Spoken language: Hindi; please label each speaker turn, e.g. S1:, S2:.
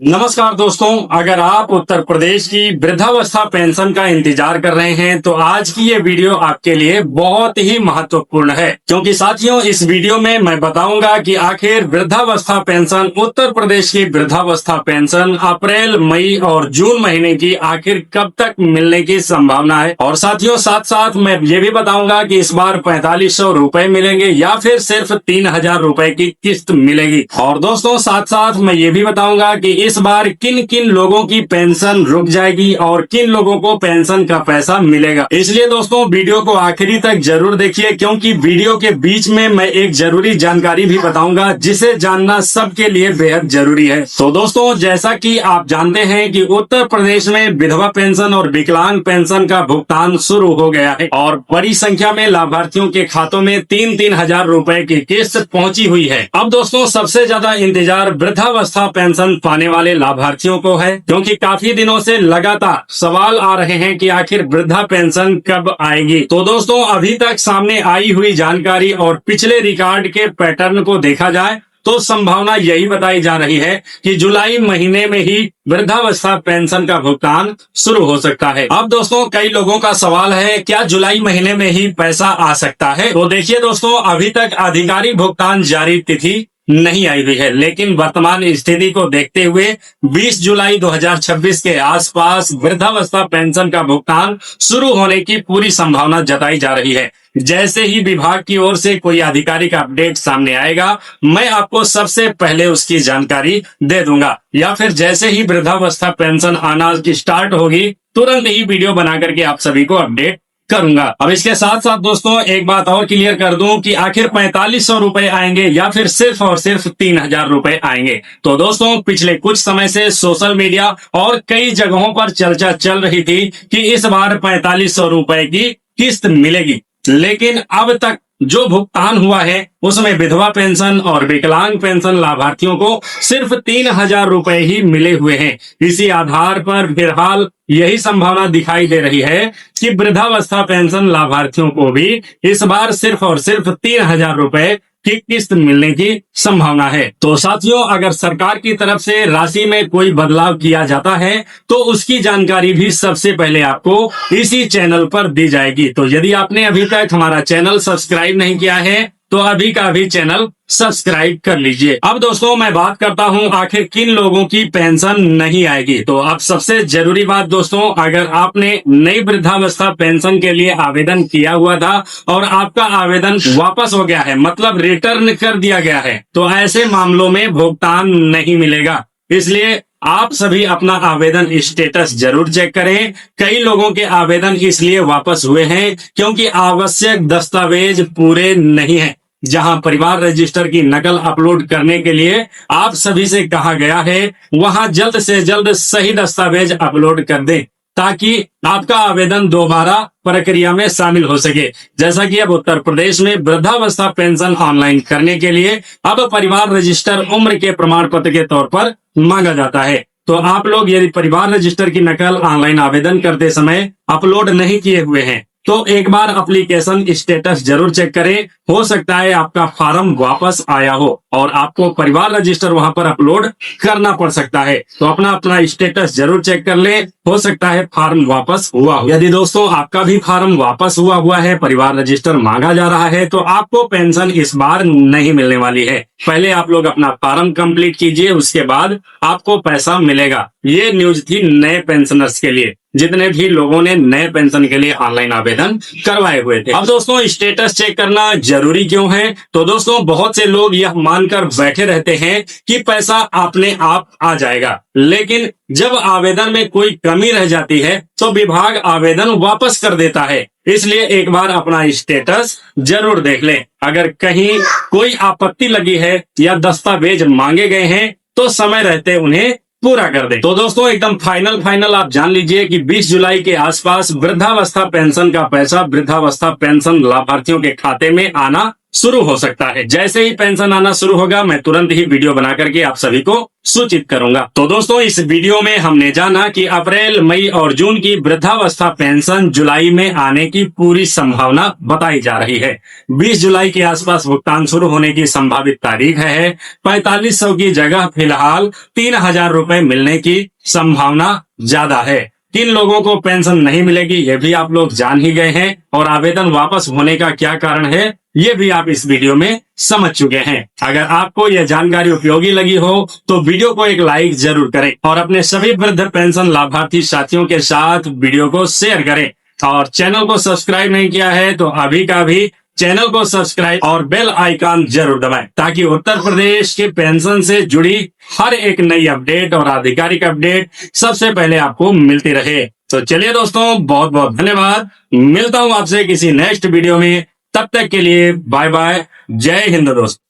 S1: नमस्कार दोस्तों, अगर आप उत्तर प्रदेश की वृद्धावस्था पेंशन का इंतजार कर रहे हैं तो आज की ये वीडियो आपके लिए बहुत ही महत्वपूर्ण है, क्योंकि साथियों इस वीडियो में मैं बताऊंगा कि आखिर वृद्धावस्था पेंशन, उत्तर प्रदेश की वृद्धावस्था पेंशन अप्रैल, मई और जून महीने की आखिर कब तक मिलने की संभावना है। और साथियों साथ साथ मैं ये भी बताऊंगा कि इस बार 4500 रुपए मिलेंगे या फिर सिर्फ 3000 रुपए की किस्त मिलेगी। और दोस्तों साथ साथ मैं ये भी बताऊंगा कि इस बार किन किन लोगों की पेंशन रुक जाएगी और किन लोगों को पेंशन का पैसा मिलेगा। इसलिए दोस्तों वीडियो को आखिरी तक जरूर देखिए, क्योंकि वीडियो के बीच में मैं एक जरूरी जानकारी भी बताऊंगा जिसे जानना सबके लिए बेहद जरूरी है। तो दोस्तों जैसा कि आप जानते हैं कि उत्तर प्रदेश में विधवा पेंशन और विकलांग पेंशन का भुगतान शुरू हो गया है और बड़ी संख्या में लाभार्थियों के खातों में 3-3 हजार रुपए की किस्त पहुंची हुई है। अब दोस्तों सबसे ज्यादा इंतजार वृद्धावस्था पेंशन पाने वाले लाभार्थियों को है, क्योंकि काफी दिनों से लगातार सवाल आ रहे हैं कि आखिर वृद्धा पेंशन कब आएगी। तो दोस्तों अभी तक सामने आई हुई जानकारी और पिछले रिकॉर्ड के पैटर्न को देखा जाए तो संभावना यही बताई जा रही है कि जुलाई महीने में ही वृद्धावस्था पेंशन का भुगतान शुरू हो सकता है। अब दोस्तों कई लोगों का सवाल है, क्या जुलाई महीने में ही पैसा आ सकता है? तो देखिए दोस्तों, अभी तक आधिकारिक भुगतान जारी तिथि नहीं आई हुई है, लेकिन वर्तमान स्थिति को देखते हुए 20 जुलाई 2026 के आसपास वृद्धावस्था पेंशन का भुगतान शुरू होने की पूरी संभावना जताई जा रही है। जैसे ही विभाग की ओर से कोई आधिकारिक अपडेट सामने आएगा, मैं आपको सबसे पहले उसकी जानकारी दे दूंगा, या फिर जैसे ही वृद्धावस्था पेंशन आना स्टार्ट होगी तुरंत ही वीडियो बना करके आप सभी को अपडेट करूंगा। अब इसके साथ साथ दोस्तों एक बात और क्लियर कर दूं कि आखिर 4500 रुपए आएंगे या फिर सिर्फ और सिर्फ 3000 रुपए आएंगे। तो दोस्तों पिछले कुछ समय से सोशल मीडिया और कई जगहों पर चर्चा चल रही थी कि इस बार 4500 रुपए की किस्त मिलेगी, लेकिन अब तक जो भुगतान हुआ है उसमें विधवा पेंशन और विकलांग पेंशन लाभार्थियों को सिर्फ 3000 रुपए ही मिले हुए हैं। इसी आधार पर फिलहाल यही संभावना दिखाई दे रही है कि वृद्धावस्था पेंशन लाभार्थियों को भी इस बार सिर्फ और सिर्फ 3000 रुपए की किस्त मिलने की संभावना है। तो साथियों अगर सरकार की तरफ से राशि में कोई बदलाव किया जाता है तो उसकी जानकारी भी सबसे पहले आपको इसी चैनल पर दी जाएगी। तो यदि आपने अभी तक हमारा चैनल सब्सक्राइब नहीं किया है तो अभी का अभी चैनल सब्सक्राइब कर लीजिए। अब दोस्तों मैं बात करता हूं आखिर किन लोगों की पेंशन नहीं आएगी। तो अब सबसे जरूरी बात दोस्तों, अगर आपने नई वृद्धावस्था पेंशन के लिए आवेदन किया हुआ था और आपका आवेदन वापस हो गया है, मतलब रिटर्न कर दिया गया है, तो ऐसे मामलों में भुगतान नहीं मिलेगा। इसलिए आप सभी अपना आवेदन स्टेटस जरूर चेक करें। कई लोगों के आवेदन इसलिए वापस हुए हैं क्योंकि आवश्यक दस्तावेज पूरे नहीं हैं। जहां परिवार रजिस्टर की नकल अपलोड करने के लिए आप सभी से कहा गया है, वहां जल्द से जल्द सही दस्तावेज अपलोड कर दें ताकि आपका आवेदन दोबारा प्रक्रिया में शामिल हो सके। जैसा कि अब उत्तर प्रदेश में वृद्धावस्था पेंशन ऑनलाइन करने के लिए अब परिवार रजिस्टर उम्र के प्रमाण पत्र के तौर पर मांगा जाता है। तो आप लोग यदि परिवार रजिस्टर की नकल ऑनलाइन आवेदन करते समय अपलोड नहीं किए हुए हैं तो एक बार एप्लीकेशन स्टेटस जरूर चेक करें। हो सकता है आपका फॉर्म वापस आया हो और आपको परिवार रजिस्टर वहां पर अपलोड करना पड़ सकता है। तो अपना स्टेटस जरूर चेक कर ले, हो सकता है फॉर्म वापस हुआ हो। यदि दोस्तों आपका भी फॉर्म वापस हुआ है, परिवार रजिस्टर मांगा जा रहा है, तो आपको पेंशन इस बार नहीं मिलने वाली है। पहले आप लोग अपना फॉर्म कंप्लीट कीजिए, उसके बाद आपको पैसा मिलेगा। ये न्यूज थी नए पेंशनर्स के लिए, जितने भी लोगों ने नए पेंशन के लिए ऑनलाइन आवेदन करवाए हुए थे। अब दोस्तों स्टेटस चेक करना जरूरी क्यों है? तो दोस्तों बहुत से लोग यह मानकर बैठे रहते हैं कि पैसा अपने आप आ जाएगा, लेकिन जब आवेदन में कोई कमी रह जाती है तो विभाग आवेदन वापस कर देता है। इसलिए एक बार अपना स्टेटस जरूर देख लें। अगर कहीं कोई आपत्ति लगी है या दस्तावेज मांगे गए हैं तो समय रहते उन्हें पूरा कर दें। तो दोस्तों एकदम फाइनल आप जान लीजिए कि 20 जुलाई के आसपास वृद्धावस्था पेंशन का पैसा वृद्धावस्था पेंशन लाभार्थियों के खाते में आना शुरू हो सकता है। जैसे ही पेंशन आना शुरू होगा मैं तुरंत ही वीडियो बना करके आप सभी को सूचित करूंगा। तो दोस्तों इस वीडियो में हमने जाना कि अप्रैल, मई और जून की वृद्धावस्था पेंशन जुलाई में आने की पूरी संभावना बताई जा रही है। 20 जुलाई के आसपास भुगतान शुरू होने की संभावित तारीख है। 4500 की जगह फिलहाल 3000 रुपए मिलने की संभावना ज्यादा है। किन लोगों को पेंशन नहीं मिलेगी ये भी आप लोग जान ही गए हैं, और आवेदन वापस होने का क्या कारण है ये भी आप इस वीडियो में समझ चुके हैं। अगर आपको यह जानकारी उपयोगी लगी हो तो वीडियो को एक लाइक जरूर करें और अपने सभी वृद्ध पेंशन लाभार्थी साथियों के साथ वीडियो को शेयर करें। और चैनल को सब्सक्राइब नहीं किया है तो अभी का भी चैनल को सब्सक्राइब और बेल आइकन जरूर दबाएं, ताकि उत्तर प्रदेश के पेंशन से जुड़ी हर एक नई अपडेट और आधिकारिक अपडेट सबसे पहले आपको मिलती रहे। तो चलिए दोस्तों, बहुत बहुत धन्यवाद। मिलता हूं आपसे किसी नेक्स्ट वीडियो में। तब तक के लिए बाय बाय। जय हिंद दोस्तों।